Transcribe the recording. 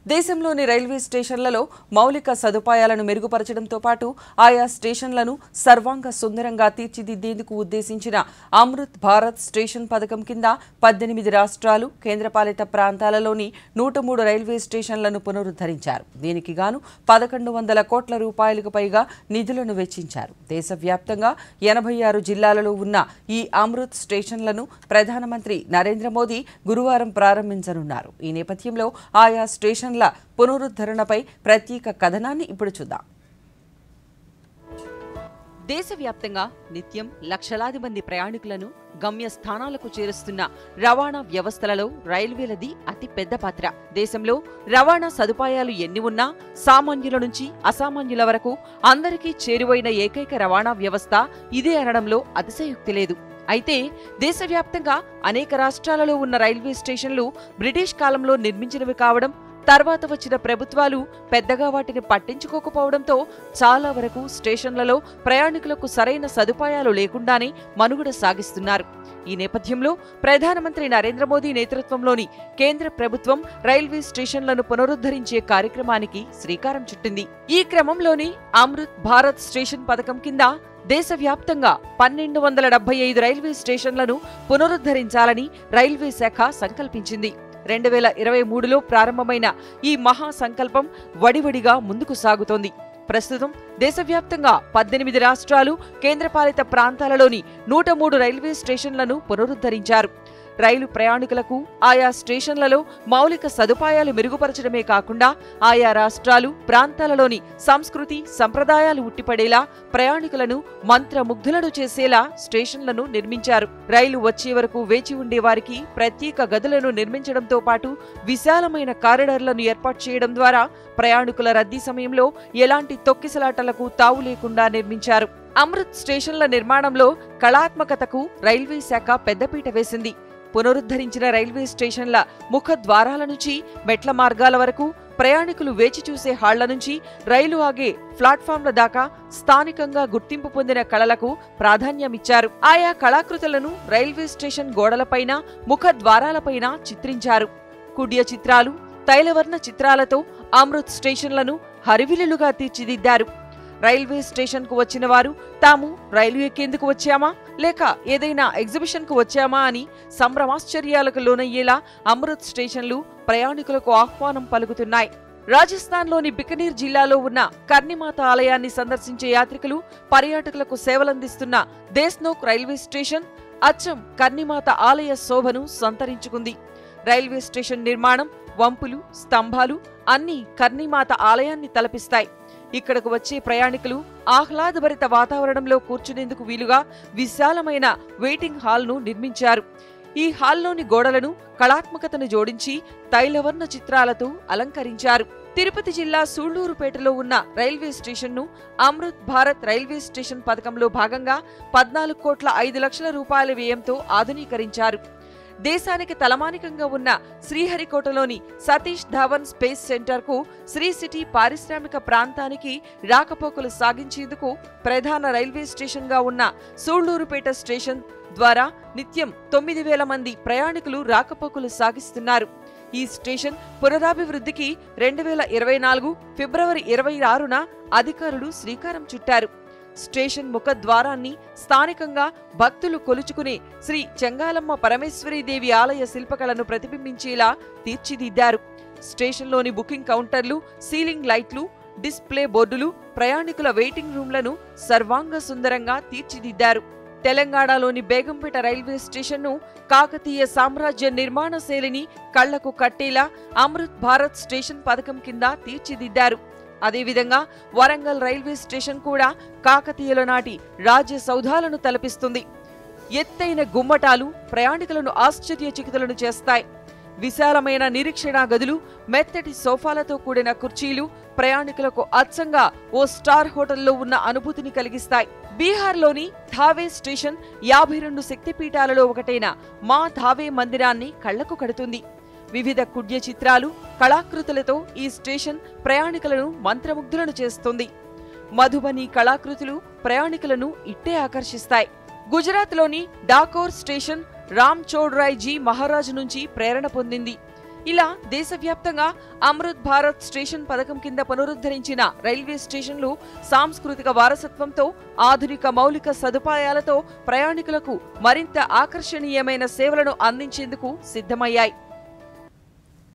దేశంలోని రైల్వే స్టేషన్లలో మౌలిక సదుపాయాలను మెరుగుపరచడంతో పాటు ఆయా స్టేషన్లను సర్వాంగ సుందరంగా తీర్చిదిద్దేందుకు ఉద్దేశించిన అమృత్ భారత్ స్టేషన్ పథకం కింద 18 రాష్ట్రాలు కేంద్రపాలిత ప్రాంతాలలోని 103 రైల్వే స్టేషన్లను పునరుద్ధరించారు. దీనికి గాను 1100 కోట్ల రూపాయలకు పైగా నిధులను వెచ్చించారు. దేశవ్యాప్తంగా 86 జిల్లాలలో ఉన్న ఈ అమృత్ స్టేషన్లను ప్రధానమంత్రి నరేంద్ర మోదీ గురువారం ప్రారంభించనున్నారు. ఈ నేపథ్యంలో ఆయా స్టేషన్ల పునరుద్ధరణపై ప్రత్యేక కథనాన్ని ఇప్పుడు చూద్దాం. దేశవ్యాప్తంగా నిత్యం లక్షలాది మంది ప్రయాణికులను గమ్యస్థానాలకు చేరుస్తున్న రవాణా వ్యవస్థలలో రైల్వేలది అతి పెద్ద పాత్ర. దేశంలో రవాణా సదుపాయాలు ఎన్ని ఉన్నా సామాన్యుల నుంచి అసామాన్యుల వరకు అందరికీ చేరువైన ఏకైక రవాణా వ్యవస్థ ఇదే అనడంలో అతిశయోక్తి లేదు. అయితే దేశవ్యాప్తంగా అనేక రాష్ట్రాలలో ఉన్న రైల్వే స్టేషన్లు బ్రిటిష్ కాలంలో నిర్మించినవి కావడం, తర్వాత వచ్చిన ప్రభుత్వాలు పెద్దగా వాటిని పట్టించుకోకపోవడంతో చాలా వరకు స్టేషన్లలో ప్రయాణికులకు సరైన సదుపాయాలు లేకుండానే మనుగడ సాగిస్తున్నారు. ఈ నేపథ్యంలో ప్రధానమంత్రి నరేంద్ర మోదీ నేతృత్వంలోని కేంద్ర ప్రభుత్వం రైల్వే స్టేషన్లను పునరుద్ధరించే కార్యక్రమానికి శ్రీకారం చుట్టింది. ఈ క్రమంలోని అమృత్ భారత్ స్టేషన్ పథకం కింద దేశవ్యాప్తంగా 1275 రైల్వే స్టేషన్లను పునరుద్ధరించాలని రైల్వే శాఖ సంకల్పించింది. 2023లో ప్రారంభమైన ఈ మహా సంకల్పం వడివడిగా ముందుకు సాగుతోంది. ప్రస్తుతం దేశవ్యాప్తంగా 18 రాష్ట్రాలు కేంద్రపాలిత ప్రాంతాలలోని 103 రైల్వే స్టేషన్లను పునరుద్ధరించారు. రైలు ప్రయాణికులకు ఆయా స్టేషన్లలో మౌలిక సదుపాయాలు మెరుగుపరచడమే కాకుండా ఆయా రాష్ట్రాలు ప్రాంతాలలోని సంస్కృతి సంప్రదాయాలు ఉట్టిపడేలా ప్రయాణికులను మంత్రముగ్ధులను చేసేలా స్టేషన్లను నిర్మించారు. రైలు వచ్చే వరకు వేచి ఉండేవారికి ప్రత్యేక గదులను నిర్మించడంతో పాటు విశాలమైన కారిడార్లను ఏర్పాటు చేయడం ద్వారా ప్రయాణికుల రద్దీ సమయంలో ఎలాంటి తొక్కిసలాటలకు తావు లేకుండా నిర్మించారు. అమృత్ స్టేషన్ల నిర్మాణంలో కళాత్మకతకు రైల్వే శాఖ పెద్దపీట వేసింది. పునరుద్ధరించిన రైల్వే స్టేషన్ల ముఖ ద్వారాల నుంచి మెట్ల మార్గాల వరకు, ప్రయాణికులు వేచి చూసే హాళ్ల నుంచి రైలు ఆగే ప్లాట్ఫామ్ల దాకా స్థానికంగా గుర్తింపు పొందిన కళలకు ప్రాధాన్యమిచ్చారు. ఆయా కళాకృతులను రైల్వే స్టేషన్ గోడలపైన, ముఖ ద్వారాలపైన చిత్రించారు. కుడ్య చిత్రాలు, తైలవర్ణ చిత్రాలతో అమృత్ స్టేషన్లను హరివిల్లులుగా తీర్చిదిద్దారు. రైల్వే స్టేషన్ కు వచ్చిన వారు తాము రైలు ఎక్కేందుకు వచ్చామా లేక ఏదైనా ఎగ్జిబిషన్ కు వచ్చామా అని సంభ్రమాశ్చర్యాలకు లోనయ్యేలా అమృత్ స్టేషన్లు ప్రయాణికులకు ఆహ్వానం పలుకుతున్నాయి. రాజస్థాన్లోని బికనీర్ జిల్లాలో ఉన్న కర్ణిమాత ఆలయాన్ని సందర్శించే యాత్రికులు, పర్యాటకులకు సేవలందిస్తున్న దేశ్నోక్ రైల్వే స్టేషన్ అచ్చం కర్ణిమాత ఆలయ శోభను సంతరించుకుంది. రైల్వే స్టేషన్ నిర్మాణం, వంపులు, స్తంభాలు అన్నీ కర్ణిమాత ఆలయాన్ని తలపిస్తాయి. ఇక్కడకు వచ్చే ప్రయాణికులు ఆహ్లాదభరిత వాతావరణంలో కూర్చునేందుకు వీలుగా విశాలమైన వెయిటింగ్ హాల్ను నిర్మించారు. ఈ హాల్లోని గోడలను కళాత్మకతను జోడించి తైలవర్ణ చిత్రాలతో అలంకరించారు. తిరుపతి జిల్లా సూళ్లూరుపేటలో ఉన్న రైల్వే స్టేషన్ను అమృత్ భారత్ రైల్వే స్టేషన్ పథకంలో భాగంగా 14,05,00,000 రూపాయల వ్యయంతో ఆధునీకరించారు. దేశానికి తలమానికంగా ఉన్న శ్రీహరికోటలోని సతీష్ ధావన్ స్పేస్ సెంటర్కు శ్రీ సిటీ పారిశ్రామిక ప్రాంతానికి రాకపోకలు సాగించేందుకు ప్రధాన రైల్వే స్టేషన్గా ఉన్న సూళ్లూరుపేట స్టేషన్ ద్వారా నిత్యం 9,000 మంది ప్రయాణికులు రాకపోకలు సాగిస్తున్నారు. ఈ స్టేషన్ పునరాభివృద్ధికి 2024 ఫిబ్రవరి 26న అధికారులు శ్రీకారం చుట్టారు. స్టేషన్ ముఖ ద్వారాన్ని స్థానికంగా భక్తులు కొలుచుకునే శ్రీ చెంగాలమ్మ పరమేశ్వరీదేవి ఆలయ శిల్పకళను ప్రతిబింబించేలా తీర్చిదిద్దారు. స్టేషన్లోని బుకింగ్ కౌంటర్లు, సీలింగ్ లైట్లు, డిస్ప్లే బోర్డులు, ప్రయాణికుల వెయిటింగ్ రూమ్లను సర్వాంగ సుందరంగా తీర్చిదిద్దారు. తెలంగాణలోని బేగంపేట రైల్వే స్టేషన్ను కాకతీయ సామ్రాజ్య నిర్మాణ శైలిని కళ్లకు కట్టేలా అమృత్ భారత్ స్టేషన్ పథకం కింద తీర్చిదిద్దారు. అదేవిధంగా వరంగల్ రైల్వే స్టేషన్ కూడా కాకతీయుల నాటి రాజ్య సౌధాలను తలపిస్తుంది. ఎత్తైన గుమ్మటాలు ప్రయాణికులను ఆశ్చర్యచకితులను చేస్తాయి. విశాలమైన నిరీక్షణ గదులు, మెత్తటి సోఫాలతో కూడిన కుర్చీలు ప్రయాణికులకు అచ్చంగా ఓ స్టార్ హోటల్లో ఉన్న అనుభూతిని కలిగిస్తాయి. బీహార్లోని ధావే స్టేషన్ 52 శక్తిపీఠాలలో ఒకటైన మా ధావే మందిరాన్ని కళ్లకు కడుతుంది. వివిధ కుడ్య చిత్రాలు, కళాకృతులతో ఈ స్టేషన్ ప్రయాణికులను మంత్రముగ్ధులను చేస్తుంది. మధుబని కళాకృతులు ప్రయాణికులను ఇట్టే ఆకర్షిస్తాయి. గుజరాత్లోని డాకోర్ స్టేషన్ రామ్ చోడ్ రాయ్ జీ మహారాజ్ నుంచి ప్రేరణ పొందింది. ఇలా దేశవ్యాప్తంగా అమృత్ భారత్ స్టేషన్ పథకం కింద పునరుద్ధరించిన రైల్వే స్టేషన్లు సాంస్కృతిక వారసత్వంతో, ఆధునిక మౌలిక సదుపాయాలతో ప్రయాణికులకు మరింత ఆకర్షణీయమైన సేవలను అందించేందుకు సిద్ధమయ్యాయి.